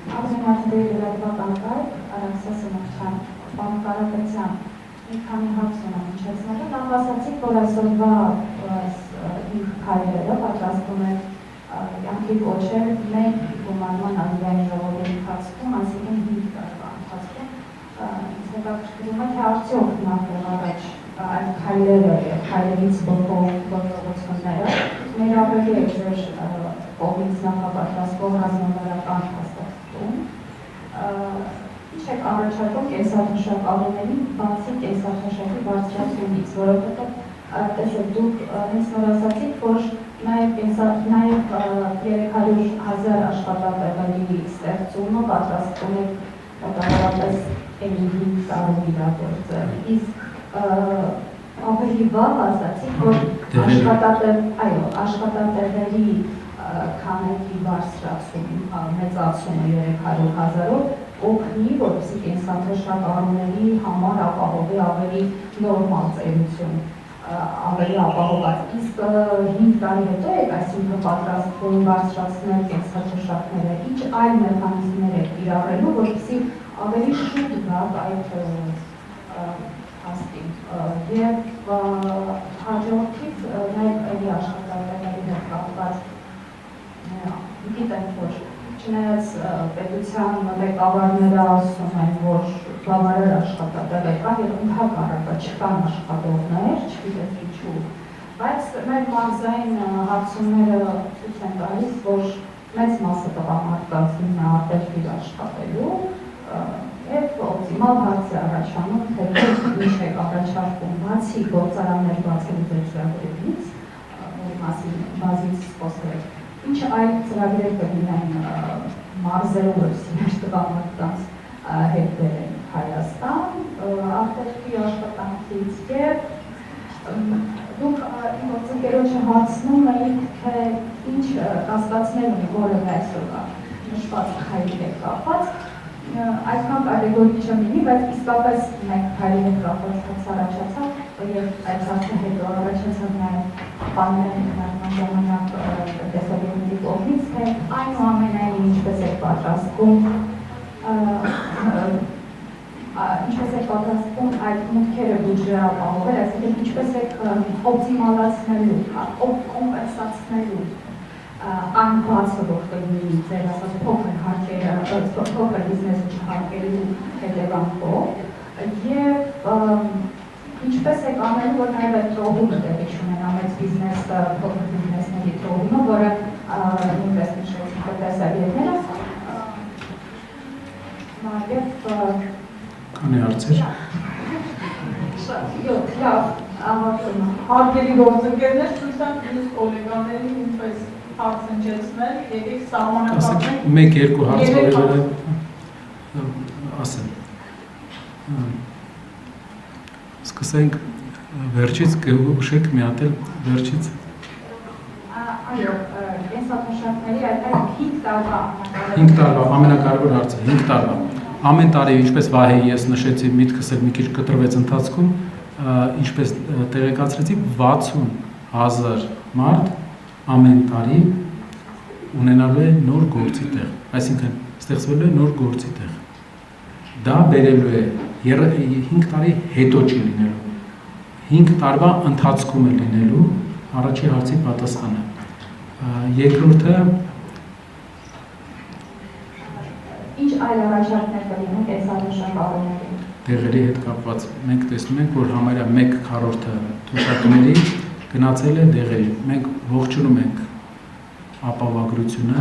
Աղջանացների լրատվական կայք Արաքսա Սմոքյան պարակարակացյան մի քանի հարց ունեմ հնչեցնելու, նախ ասացիք, որ այսօրվա ինք քայլերը պատրաստում է յանքի կոչել մեկ գումարման ազգային ժողովի ընթացքում, այսինքն 5 տարվա ընթացքում, ինձ հետաքրքրում է, թե արդյոք նախ առաջ այդ քայլերը եւ քայլերից բողոքությունները ներառվելու է ձեր կողմից նախապատրաստվող ռազմավարական հաստատում, ինչ եք առաջարկում կենսաթշակավորներին բացի կենսաթշակի բարձրացումից, որովհետև տեսեք դուք հենց նոր ասացիք, որ նաև 300,000 աշխատատեղերի ստեղծումը պատրաստվում է մոտավորապես 5 տարում իրագործել, իսկ ավելի վաղ ասացիք, որ աշխատատեղերի քանակի բարձրացում, մեծացումը 300,000-ով օգնի, որպեսզի կենսաթշակավորների համար ապահովի ավելի նորմալ ծերություն, ավելի ապահոված։ Իսկ 5 տարի հետո եք, այսինքն պատրաստվում բարձրացնել կենսաթշակները, ինչ այլ մեխանիզմներ եք կիրառելու, որպեսզի ավելի շուտ գաք այդ հաստին։ Եվ հաջորդից նաև էլի աշխատատեղերի հետ կապված գիտենք, որ չնայած պետության ղեկավարները ասում են, որ բավարար աշխատատեղ կա եւ ընդհանրապես չկան աշխատողներ, չգիտես ինչու, բայց մեր մարզային հարցումները ցույց են տալիս, որ մեծ մասը տղամարդկանց հիմնադիր աշխատելու եւ օպտիմալ հարց է առաջանում, թե ինչ է առաջարկում բացի գործարաններ բացելու ծրագրերից, որի մասին բազից խոսել եք, ինչ այլ ծրագրեր կլինեն մարզերով մեր տղամարդկանց հետ բերեն Հայաստան, արտերկրի աշխատանքից եւ դուք իմ գործընկերոջը հարցնում եք, թե ինչ կասկածներ ունի որևէ այսօրվա նշված քայլի հետ կապված, այդքան կատեգորիկ չեմ լինի, բայց իսկապես մեկ քայլի հետ կապված հարց առաջացավ եւ այդ հարցը հետո առաջացավ նաեւ բաներն ընդհանրական ժամանակ տեսակետի կողմից, թե այնուամենայնիվ ինչպես է պատրաստվում այդ մուտքերը բյուջեը ապահովել, այսինքն ինչպես եք օպտիմալացնելու, կոմպենսացնելու այն բացը, որ կլինի ձեր ասած փոքր հարկերը, փոքր բիզնեսը չհարկելու հետևանքով եւ ինչպես եք անելու, որ նաև այդ տրոհումը տեղի չունենա մեծ բիզնեսը, փոքր բիզնեսների տրոհումը, որը նույնպես նշեցիք տեսակետները նաև քանի հարցեր։ Լավ, ավարտում եմ։ Հարգելի գործընկերներ, ցույց տանք մյուս գոլեգաներին ինչպես հարց հնչեցնել, եկեք սահմանափակենք։ Մեկ-երկու հարց որևէ ասեմ։ Սկսենք վերջից, կուշեք մի հատ էլ վերջից։ Այո, կենսաթշակների այդ 5 տարվա 5 տարվա ամենակարևոր հարցը, 5 տարվա։ Ամեն տարի, ինչպես Վահեի ես նշեցի, միտքս էլ մի քիչ կտրվեց ընթացքում, ինչպես տեղեկացրեցի 60,000 մարդ ամեն տարի ունենալու է նոր գործի տեղ, այսինքն ստեղծվելու է նոր գործի տեղ։ Դա բերելու է 5 տարի հետո չի լինելու, 5 տարվա ընթացքում է լինելու առաջի հարցի պատասխանը։ Երկրորդը ինչ այլ առաջարկներ կլինեն կենսաթշակավորներին։ Տեղերի հետ կապված մենք տեսնում ենք, որ համարյա 1/4 թոշակների գնացել է դեղերի։ Մենք ողջունում ենք ապահովագրությունը,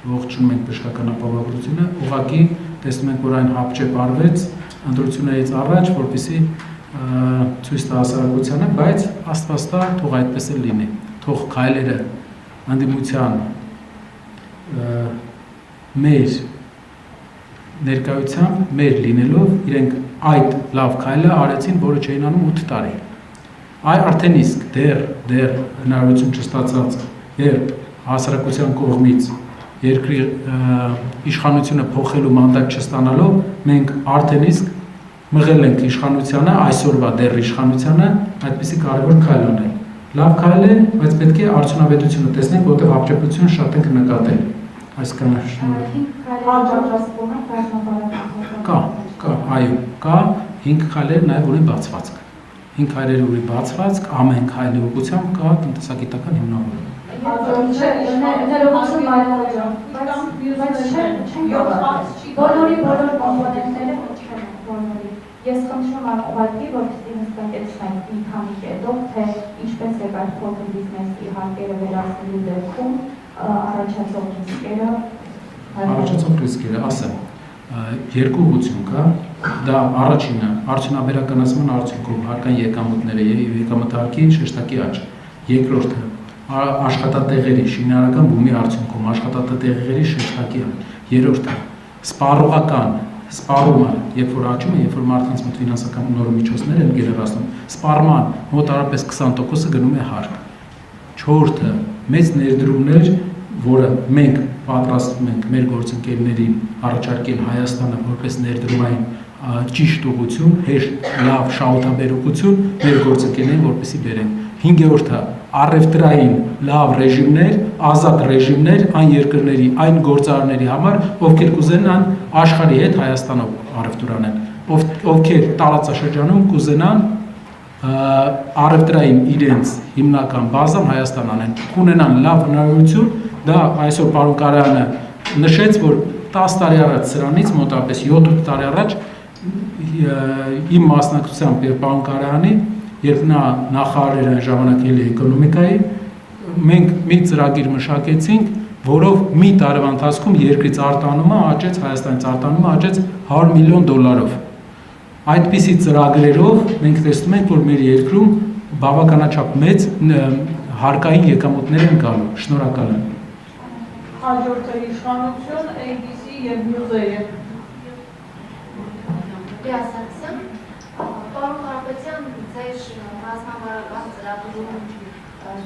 ողջունում ենք բժշկական ապահովագրությունը, ուղղակի տեսնում ենք, որ այն հապճեպարվեց ընտրություններից առաջ, որպեսզի ցույց տա հասարակությանը, բայց Աստված տա, թող այդպես էլ լինի։ Թող քայլերը անդիմության մեր ներկայությամբ մեր լինելով իրենք այդ լավ քայլը արեցին, որը չէին անում 8 տարի։ Այ արդեն իսկ դեռ հնարավորություն չստացած երբ հասարակության կողմից երկրի իշխանությունը փոխելու մանդատ չստանալով մենք արդեն իսկ մղել ենք իշխանությանը, այսօրվա դեռ իշխանությանը այդպիսի կարևոր քայլ անել։ Լավ քայլ է, բայց պետք է արդյունավետությունը տեսնենք, որտեղ ապճեպություն շատ ենք նկատել։ Այսքանը շնորհակալ։ պատրաստվում ենք ռազմավարական։ Կա, այո, կա 5 քայլեր նաև ունի բացվածք։ 5 քայլեր ունի բացվածք, ամեն քայլի ուղղությամբ կա տնտեսագիտական հիմնավորում։ Ներողություն Մարիամյան, բայց չեն բոլոր կոմպոնենտները չեն բոլորի։ Ես խնդրում եմ ուղղակի, որպեսզի հստակեցնենք մի քանի կետով, թե ինչպես է այդ փոքր բիզնեսի հարկերը վերացնելու դեպքում առաջացող ռիսկերը։ Առաջացող ռիսկերը, ասեմ, երկու ուղղություն կա, դա առաջինը արդյունաբերականացման արդյունքում հարկային եկամուտները եւ եկամտահարկի շեշտակի աճ, երկրորդը աշխատատեղերի շինարարական բումի արդյունքում աշխատատեղերի շեշտակի աճ, երրորդը սպառողական սպառումը, երբ որ աճում է, երբ որ մարդկանց մոտ ֆինանսական նոր միջոցներ են գերազանում, սպառման մոտարապես 20%-ը գնում է հարկ, չորրորդը մեծ ներդրումներ, որը մենք պատրաստվում ենք մեր գործընկերներին առաջարկել Հայաստանը որպես ներդրումային ճիշտ ուղղություն, հեշտ, լավ շահութաբերություն մեր գործընկերներին որպեսզի բերենք։ 5-րդը առևտրային լավ ռեժիմներ, ազատ ռեժիմներ այն երկրների, այն գործարարների համար, ովքեր կուզենան աշխարհի հետ Հայաստանով առևտուր անեն, ովքեր տարածաշրջանում կուզենան առևտրային իրենց հիմնական բազան Հայաստան անեն, կունենան լավ հնարավորություն, դա այսօր պարոն Կարայանը նշեց, որ 10 տարի առաջ սրանից մոտավորապես 7-8 տարի առաջ իմ մասնակցությամբ եւ պարոն Կարայանի, երբ նա նախարար էր այն ժամանակ էլի էկոնոմիկայի, մենք մի ծրագիր մշակեցինք, որով մի տարվա ընթացքում երկրից արտանումը աճեց, Հայաստանից արտանումը աճեց $100 միլիոն։ Այդպիսի ծրագրերով մենք տեսնում ենք, որ մեր երկրում բավականաչափ մեծ հարկային եկամուտներ են գալու։ Շնորհակալ եմ։ Հաջորդը իշխանություն, ABC եւ Մյուզեյը։ Պարոն Կարապետյան, ձեր ռազմավարական ծրագրում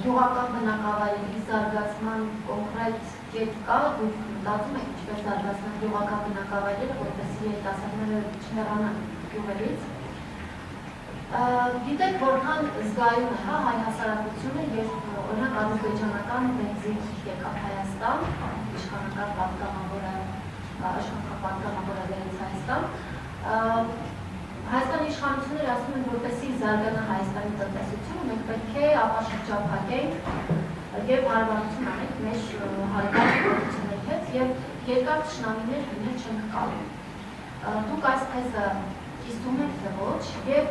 գյուղական բնակավայրերի զարգացման կոնկրետ կետ կա, դուք մտածում եք ինչպես զարգացնել գյուղական բնակավայրերը, որպեսզի երիտասարդները չհեռանան գյուղերից։ Գիտեք, որքան զգայուն է հայ հասարակությունը, երբ օրինակ ադրբեջանական բենզին եկավ Հայաստան, իշխանական պատգամավորներից Հայաստան, Հայաստանի իշխանությունները ասում են, որպեսզի զարգանա Հայաստանի տնտեսությունը, մենք պետք է ապաշրջափակենք եւ հարաբերություն անենք մեր հարաբերական գործընկերների հետ եւ երկար թշնամիներ լինել չենք կարող։ Դուք այս թեզը կիսում եք թե ոչ եւ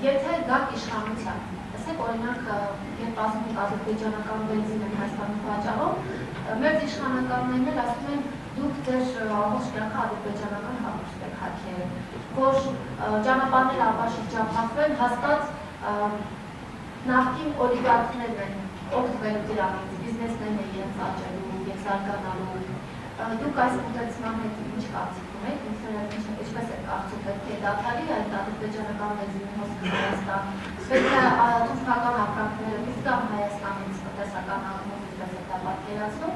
եթե գաք իշխանության, ասեք օրինակ, երբ ասում ենք ադրբեջանական բենզին են Հայաստանում վաճառում, մեր իշխանականներն էլ ասում են դուք ձեր ամբողջ կյանքը ադրբեջանական հագուստ եք հագել, որ ճանապարհները ապաշրջափակվեն, հաստատ նախկին օլիգարխներն են օգտվելու դրանից, բիզնեսներն են իրենց աճելու եւ զարգանալու։ Դուք այս մոտեցման հետ ինչ կարծիք ունեք, ինչպես եք կարծում, պետք է դադարի այդ ադրբեջանական բենզինի հոսքը Հայաստան, պետք է թուրքական ապրանքները դուրս գան Հայաստանից տնտեսական առումով ինչպես եք դա պատկերացնում,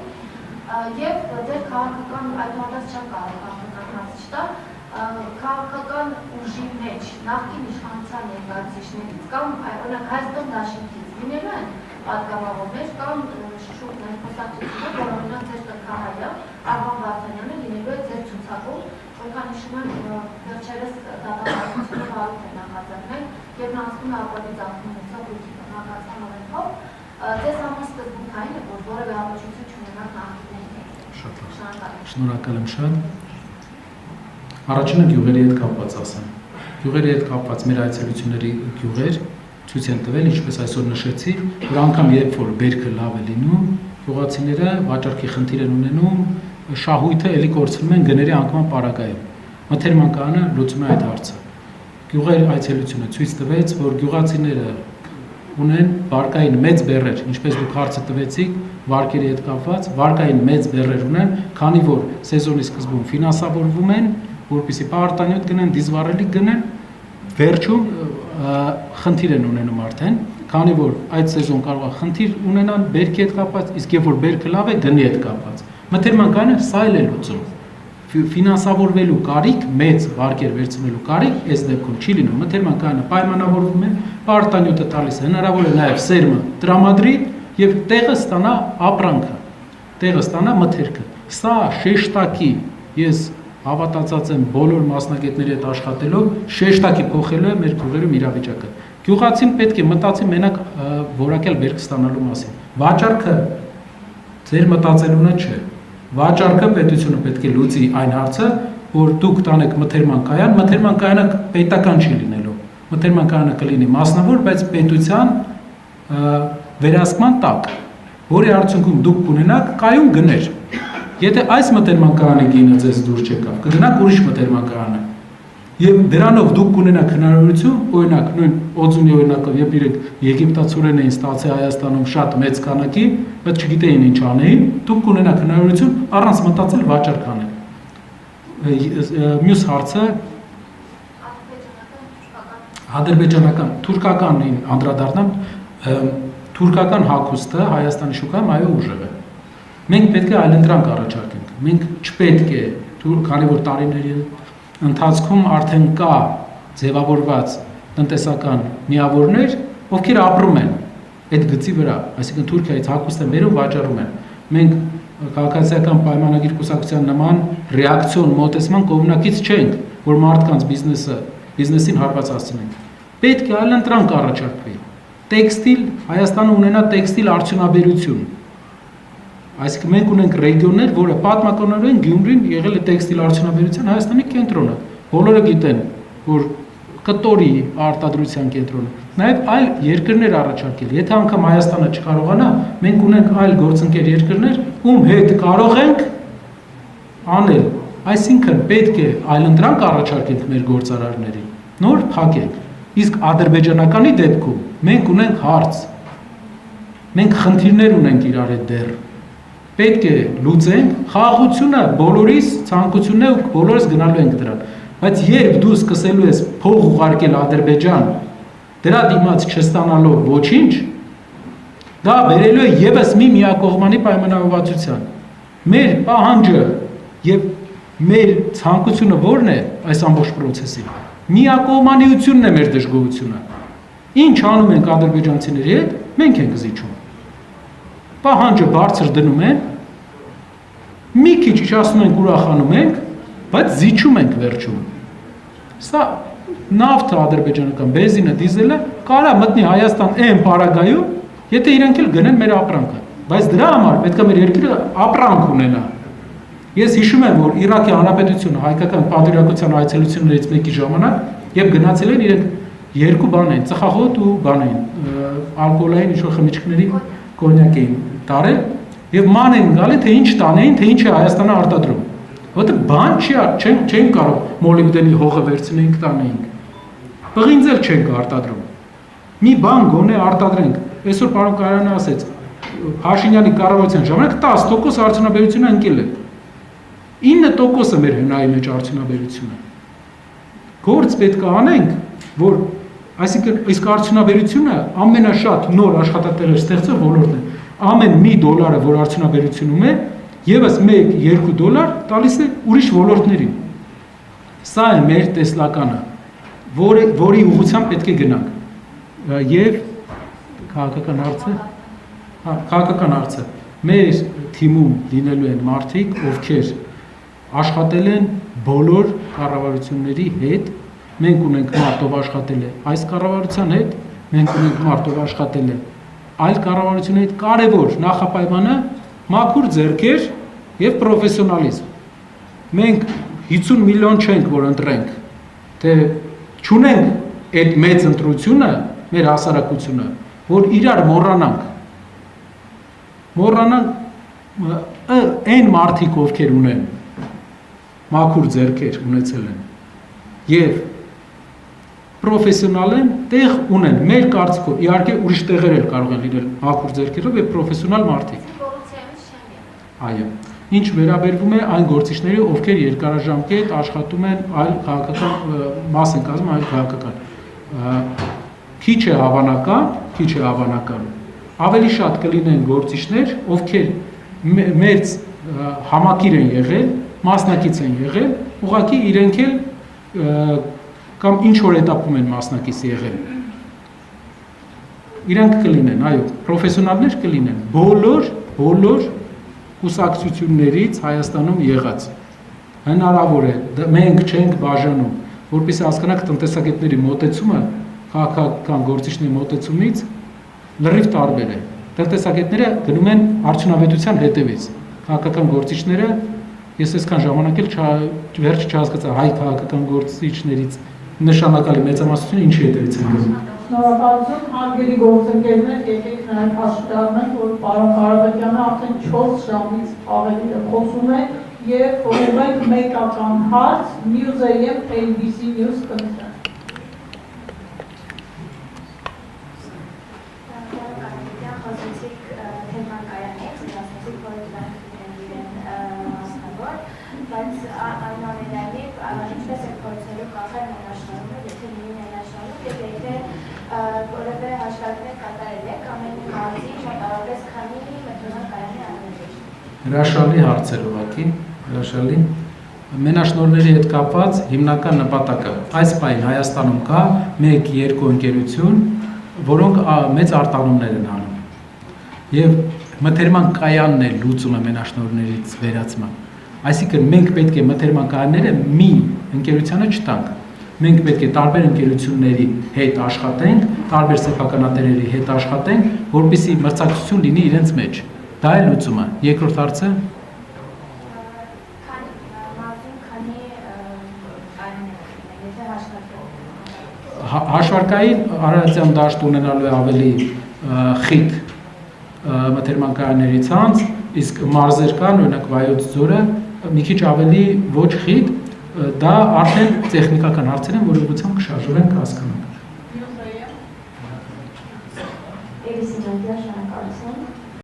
եւ ձեր քաղաքական այդուհանդերձ չեմ կարող քաղաքական չտա, քաղաքական ուժի մեջ նախկին իշխանության ներկայացուցիչներից կամ օրինակ Հայաստան դաշինքից լինելու են պատգամավորներ կամ շուտներ խոսակցություններ, որ օրինակ ձեր տնքահայրը Արման Վարդանյանը լինելու է ձեր ցուցակում, որքան հիշում եմ վերջերս դատավարությունը վարույթ է նախաձեռնել եւ նա ասում է ապօրինի ծախսումներով ու տնտեսական օրենքով, ձեզ համար սկզբունքային է, որ որևէ առողջություն չունենաք նախկինների հետ։ Շնորհակալ եմ շատ։ Առաջինը գյուղերի հետ կապված ասեմ։ Գյուղերի հետ կապված մեր այցելությունների գյուղեր ցույց են տվել, ինչպես այսօր նշեցի, որ անգամ երբ որ բերքը լավ է լինում, գյուղացիները վաճառքի խնդիր են ունենում, շահույթը էլի կորցնում են գների անկման պարագայում։ Մթերմանկանը լուծում է այդ հարցը։ Գյուղեր այցելությունը ցույց տվեց, որ գյուղացիները ունեն վարկային մեծ բեռեր, ինչպես դուք հարցը տվեցիք, վարկերի հետ կապված, վարկային մեծ բեռեր ունեն, քանի որ սեզոնի սկզբում ֆինանսավորվում են, որպեսզի պարտանյութ գնեն, դիզվառելիք գնեն, վերջում խնդիր են ունենում արդեն, քանի որ այդ սեզոն կարող է խնդիր ունենան բերքի հետ կապված, իսկ երբ որ բերքը լավ է, գնի հետ կապված։ Մթերմանկանը սա էլ է լուծում։ Ֆինանսավորվելու կարիք, մեծ վարկեր վերցնելու կարիք այս դեպքում չի լինում։ Մթերմանկանը պայմանավորվում է, պարտանյութը տալիս է, հնարավոր է նաև սերմը տրամադրի եւ տեղը ստանա ապրանքը, տեղը ստանա մթերքը։ Սա շեշտակի ես հավատացած եմ բոլոր մասնագետների հետ աշխատելով շեշտակի փոխելու է մեր գյուղերում իրավիճակը։ Գյուղացին պետք է մտածի մենակ որակյալ բերք ստանալու մասին։ Վաճառքը ձեր մտածելունը չէ։ Վաճառքը պետությունը պետք է լուծի այն հարցը, որ դուք տանեք մթերման կայանը պետական չի լինելու։ Մթերման կայանը կլինի մասնավոր, բայց պետության վերահսկման տակ, որի արդյունքում դուք կունենաք կայուն գներ։ Եթե այս մթերման կայանի գինը ձեզ դուր չեկավ, կգնաք ուրիշ մթերման կայանը։ Եվ դրանով դուք կունենաք հնարավորություն, օրինակ նույն Օձունի օրինակով, երբ իրենք եգիպտացորեն էին ստացել Հայաստանում շատ մեծ քանակի, բայց չգիտեին ինչ անեին, դուք կունենաք հնարավորություն առանց մտածել վաճառք անել։ Մյուս հարցը ադրբեջանական, թուրքականին անդրադառնամ, թուրքական հագուստը Հայաստանի շուկայում այո ուժեղ է։ Մենք պետք է այլընտրանք առաջարկենք։ Մենք չպետք է, քանի որ տարիների ընթացքում արդեն կա ձևավորված տնտեսական միավորներ, ովքեր ապրում են այդ գծի վրա, այսինքն Թուրքիայից հագուստ են բերում, վաճառում են։ Մենք քաղաքացիական պայմանագիր կուսակցության նման ռեակցիոն մոտեցման կողմնակից չենք, որ մարդկանց բիզնեսին հարվածացնենք։ Պետք է այլընտրանք առաջարկվի։ Տեքստիլ, Հայաստանը ունենա տեքստիլ արդյունաբերություն։ Այսինքն մենք ունենք ռեգիոններ, որը պատմականորեն Գյումրին եղել է տեքստիլ արդյունաբերության Հայաստանի կենտրոնը։ Բոլորը գիտեն, որ կտորի արտադրության կենտրոնը։ Նաև այլ երկրներ առաջարկել։ Եթե անգամ Հայաստանը չկարողանա, մենք ունենք այլ գործընկեր երկրներ, ում հետ կարող ենք անել։ Այսինքն պետք է այլընտրանք առաջարկենք մեր գործարարներին, նոր փակենք։ Իսկ ադրբեջանականի դեպքում մենք ունենք հարց։ Մենք խնդիրներ ունենք իրար հետ դեռ։ Պետք է լուծենք, խաղաղությունը բոլորիս ցանկությունն է ու բոլորս գնալու ենք դրան։ Բայց երբ դու սկսելու ես փող ուղարկել Ադրբեջան, դրա դիմաց չստանալով ոչինչ, դա բերելու է եւս մի միակողմանի պայմանավորվածության։ Մեր պահանջը եւ մեր ցանկությունը ո՞րն է այս ամբողջ process-ի։ Միակողմանիությունն է մեր դժգոհությունը։ Ինչ անում ենք ադրբեջանցիների հետ, մենք ենք զիջում։ Պահանջը բարձր դնում են, մի քիչ իջացնում ենք, ուրախանում ենք, բայց զիջում ենք վերջում։ Սա նավթը ադրբեջանական, բենզինը, դիզելը կարա մտնի Հայաստան այն պարագայում, եթե իրենք էլ գնեն մեր ապրանքը, բայց դրա համար պետք է մեր երկիրը ապրանք ունենա։ Ես հիշում եմ, որ Իրաքի Հանրապետությունը հայկական պատվիրակության այցելություններից մեկի ժամանակ, երբ գնացել են, իրենք երկու բան են, ծխախոտ ու բան են, ալկոհոլային ինչ-որ խմիչքների կոնյակ էին տարել եւ ման են գալի, թե ինչ տանեին, թե ինչ է Հայաստանը արտադրում։ Որտե բան չեն կարող մոլիբդենի հողը վերցնենք տանեինք։ Պղինձել չենք արտադրում։ Մի բան գոնե արտադրենք։ Այսօր պարոն Կարյանը ասեց, Փաշինյանի կառավարության ժամանակ 10% արդյունաբերությունը ընկել է։ 9% է մեր հնայի մեջ արդյունաբերությունը։ Գործ պետք է անենք, որ այսինքն իսկ արդյունաբերությունը ամենաշատ նոր աշխատատեղեր ստեղծող ոլորտն է։ Ամեն մի դոլարը, որ արդյունաբերությունում է, եւս 1-2 դոլար տալիս է ուրիշ ոլորտներին։ Սա է մեր տեսլականը, որի ուղղությամբ պետք է գնանք։ Եվ քաղաքական հարցը, քաղաքական հարցը, մեր թիմում լինելու են մարդիկ, ովքեր աշխատել են բոլոր կառավարությունների հետ, մենք ունենք մարդով աշխատել է այս կառավարության հետ, մենք ունենք մարդով աշխատել է այլ կառավարությունների հետ, կարևոր նախապայմանը մաքուր ձեռքեր եւ պրոֆեսիոնալիզմ։ Մենք 50 միլիոն չենք, որ ընտրենք, թե չունենք այդ մեծ ընտրությունը, մեր հասարակությունը, որ իրար մոռանանք այն մարդիկ, ովքեր ունեն մաքուր ձեռքեր ունեցել են եւ պրոֆեսիոնալ են, տեղ ունեն, մեր կարծիքով, իհարկե ուրիշ տեղեր էլ կարող են լինել մաքուր ձեռքերով եւ պրոֆեսիոնալ մարդիկ։ Այո, ինչ վերաբերվում է այն գործիչների, ովքեր երկարաժամկետ աշխատում են այլ քաղաքական մաս են կազմում այլ քաղաքական։ Քիչ է հավանական։ Ավելի շատ կլինեն գործիչներ, ովքեր մեծ համակիր են եղել, մասնակից են եղել, ուղղակի իրենք էլ կամ ինչ որ этаպում են մասնակից եղել։ Իրանք կլինեն, այո, պրոֆեսիոնալներ կլինեն, բոլոր կուսակցություններից Հայաստանում եղած։ հնարավոր է, մենք չենք բաժանում, որպեսզի հասկանանք տնտեսագետների մոտեցումը քաղաքական գործիչների մոտեցումից լրիվ տարբեր է։ Տնտեսագետները գնում են արդյունավետության հետևից, քաղաքական գործիչները, ես այսքան ժամանակ էլ վերջ չհասկացա հայ քաղաքական գործիչներից նշանակալի մեծամասնությունը ինչի հետևից են գնում։ Շնորհակալություն, հարգելի գործընկերներ, եկեք նաև հաշվի առնենք, որ պարոն Ղարաբեկյանը արդեն 4 ժամից ավելի խոսում է եւ ուղղում ենք մեկական հարց Newsam ABC News կնության։ Բայց այնուամենայնիվ ինչպես է փորձելու կապել մենաշնորհումը, եթե լինի մենաշնորհում եւ եթե որևէ հաշվարկներ կատարել եք ամեն մարզի մոտավորապես քանի մետրոկայանի անհրաժեշտ։ Հրաշալի հարց էր ուղղակի, հրաշալի։ Մենաշնորհների հետ կապված հիմնական նպատակը այս պահին Հայաստանում կա 1-2 ընկերություն, որոնք մեծ արտանումներ են անում։ Եվ մթերման կայանն է լուծումը մենաշնորհներից վերացման։ Այսինքն մենք պետք է մթերման կայանները մի ընկերությանը չտանք։ Մենք պետք է տարբեր ընկերությունների հետ աշխատենք, տարբեր սեփականատերերի հետ աշխատենք, որպեսզի մրցակցություն լինի իրենց մեջ։ Դա է լուծումը։ Երկրորդ հարցը հաշվարկային Արարատյան դաշտ ունենալու է ավելի խիտ մթերման կայանների ցանց, իսկ մարզեր կան, օրինակ Վայոց ձորը մի քիչ ավելի ոչ խիտ, դա արդեն տեխնիկական հարցեր են, որի ուղղությամբ կշարժվենք հասկանանք։ ABC Media